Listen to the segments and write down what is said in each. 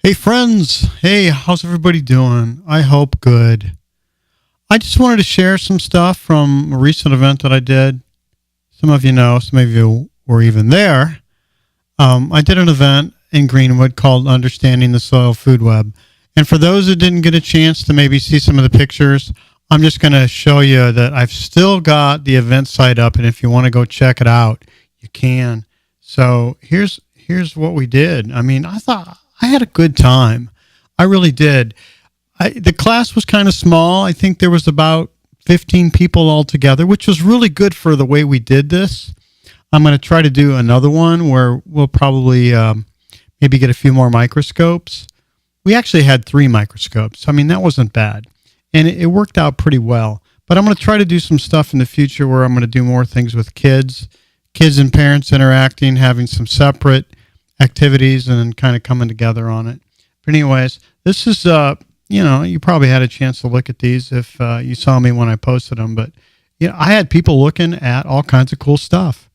Hey friends, hey, how's everybody doing? I hope good. I just wanted to share some stuff from a recent event that I did. Some of you know, some of you were even there. I did an event in Greenwood called Understanding the Soil Food Web. And for those who didn't get a chance to maybe see some of the pictures, I'm just going to show you that I've still got the event site up, and if you want to go check it out, you can. So here's what we did. I mean, I thought I had a good time. I really did. The class was kind of small. I think there was about 15 people altogether, which was really good for the way we did this. I'm going to try to do another one where we'll probably maybe get a few more microscopes. We actually had 3 microscopes. I mean, that wasn't bad. And it worked out pretty well. But I'm going to try to do some stuff in the future where I'm going to do more things with kids and parents interacting, having some separate activities and then kind of coming together on it. But anyways, this is, you probably had a chance to look at these if you saw me when I posted them. But, I had people looking at all kinds of cool stuff.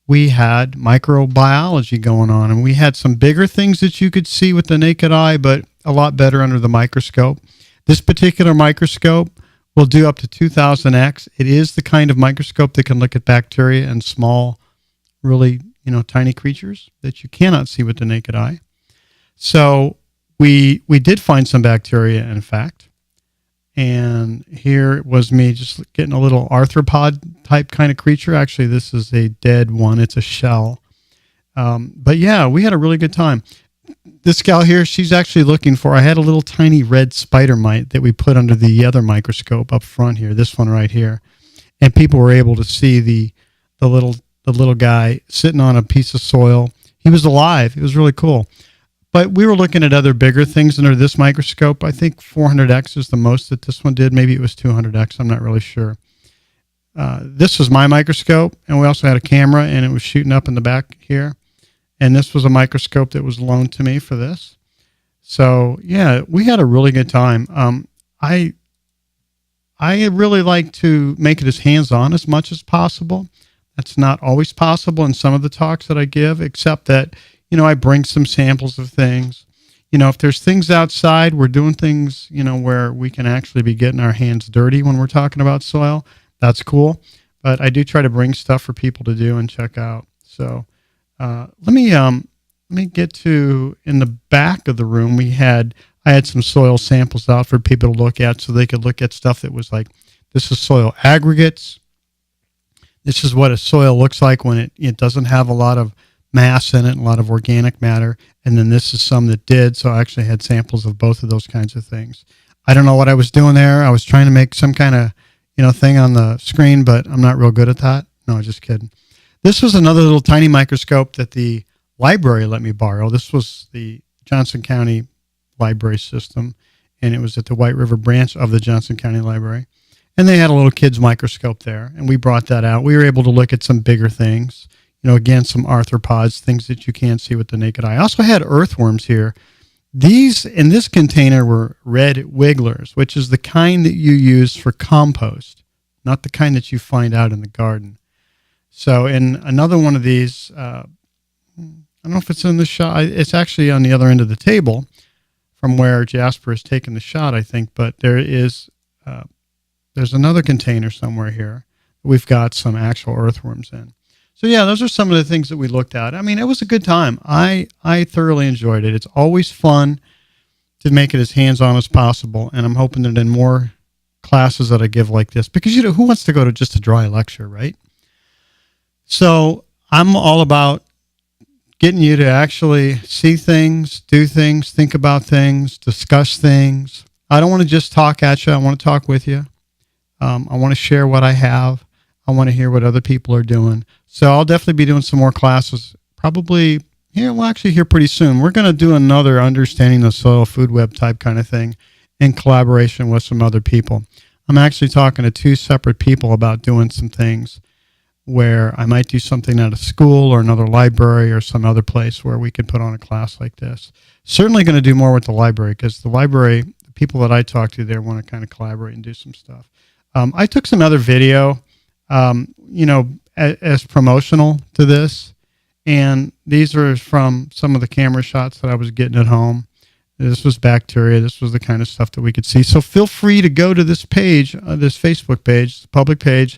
We had microbiology going on, and we had some bigger things that you could see with the naked eye, but a lot better under the microscope. This particular microscope will do up to 2000x. It is the kind of microscope that can look at bacteria and small, really, tiny creatures that you cannot see with the naked eye. So we did find some bacteria, in fact. And here was me just getting a little arthropod type kind of creature. Actually, this is a dead one. It's a shell. But yeah, we had a really good time. This gal here, she's actually looking for, I had a little tiny red spider mite that we put under the other microscope up front here, this one right here. And people were able to see the little guy sitting on a piece of soil. He was alive. It was really cool. But we were looking at other bigger things under this microscope. I think 400x is the most that this one did. Maybe it was 200x. I'm not really sure. This was my microscope, and we also had a camera, and it was shooting up in the back here. And this was a microscope that was loaned to me for this. So, yeah, we had a really good time. I really like to make it as hands-on as much as possible. That's not always possible in some of the talks that I give, except that, I bring some samples of things. If there's things outside, we're doing things, where we can actually be getting our hands dirty when we're talking about soil. That's cool. But I do try to bring stuff for people to do and check out. So let me get to, in the back of the room, I had some soil samples out for people to look at so they could look at stuff that was like, this is soil aggregates. This is what a soil looks like when it doesn't have a lot of mass in it and a lot of organic matter. And then this is some that did. So I actually had samples of both of those kinds of things. I don't know what I was doing there. I was trying to make some kind of, thing on the screen, but I'm not real good at that. No, just kidding. This was another little tiny microscope that the library let me borrow. This was the Johnson County Library System, and it was at the White River branch of the Johnson County Library. And they had a little kid's microscope there, and we brought that out. We were able to look at some bigger things. Again, some arthropods, things that you can't see with the naked eye. I also had earthworms here. These, in this container, were red wigglers, which is the kind that you use for compost, not the kind that you find out in the garden. So in another one of these, I don't know if it's in the shot. It's actually on the other end of the table from where Jasper has taken the shot, I think. But there's another container somewhere here. We've got some actual earthworms in. So yeah, those are some of the things that we looked at. I mean, it was a good time. I thoroughly enjoyed it. It's always fun to make it as hands-on as possible, and I'm hoping that in more classes that I give like this, because who wants to go to just a dry lecture, right? So I'm all about getting you to actually see things, do things, think about things, discuss things. I don't want to just talk at you. I want to talk with you. I want to share what I have. I want to hear what other people are doing. So I'll definitely be doing some more classes probably here pretty soon. We're going to do another Understanding the Soil Food Web type kind of thing in collaboration with some other people. I'm actually talking to 2 separate people about doing some things where I might do something at a school or another library or some other place where we could put on a class like this. Certainly going to do more with the library, because the library, the people that I talk to there want to kind of collaborate and do some stuff. I took some other video, as promotional to this. And these are from some of the camera shots that I was getting at home. This was bacteria. This was the kind of stuff that we could see. So feel free to go to this page, this Facebook page, public page.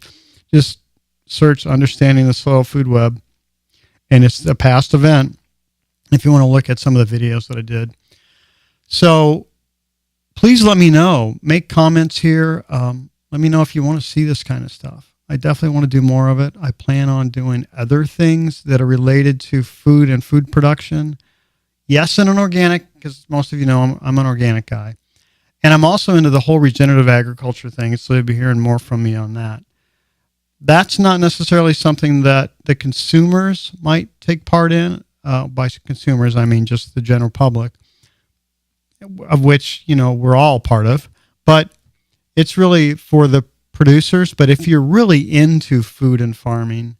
Just search Understanding the Soil Food Web, and it's a past event if you want to look at some of the videos that I did. So please let me know. Make comments here. Let me know if you want to see this kind of stuff. I definitely want to do more of it. I plan on doing other things that are related to food and food production. Yes, in an organic, because most of you know I'm an organic guy. And I'm also into the whole regenerative agriculture thing, so you'll be hearing more from me on that. That's not necessarily something that the consumers might take part in. By consumers, I mean just the general public, of which, we're all part of. But it's really for the producers. But if you're really into food and farming,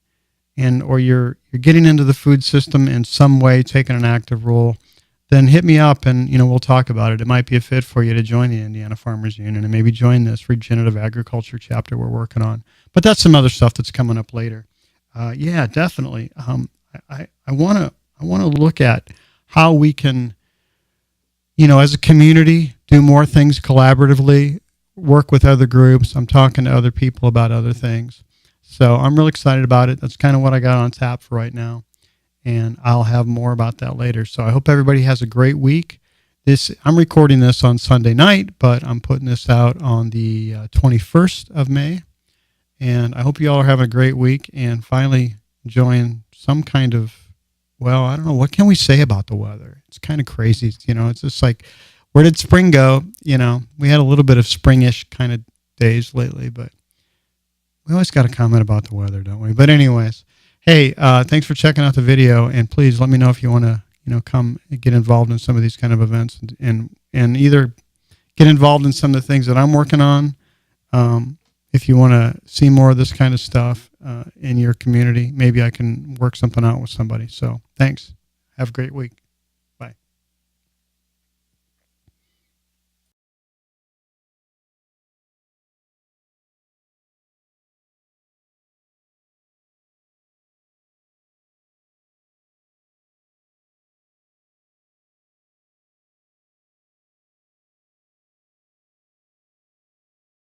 or you're getting into the food system in some way, taking an active role, then hit me up and, we'll talk about it. It might be a fit for you to join the Indiana Farmers Union and maybe join this regenerative agriculture chapter we're working on. But that's some other stuff that's coming up later. Yeah, definitely. I want to look at how we can, as a community, do more things collaboratively, work with other groups. I'm talking to other people about other things. So I'm really excited about it. That's kind of what I got on tap for right now. And I'll have more about that later. So I hope everybody has a great week. I'm recording this on Sunday night, but I'm putting this out on the 21st of May. And I hope you all are having a great week and finally enjoying some kind of, I don't know, what can we say about the weather? It's kind of crazy. It's just like, where did spring go? We had a little bit of springish kind of days lately, but we always got to comment about the weather, don't we? But anyways, hey, thanks for checking out the video, and please let me know if you want to, come and get involved in some of these kind of events, and either get involved in some of the things that I'm working on. If you want to see more of this kind of stuff in your community, maybe I can work something out with somebody. So thanks. Have a great week.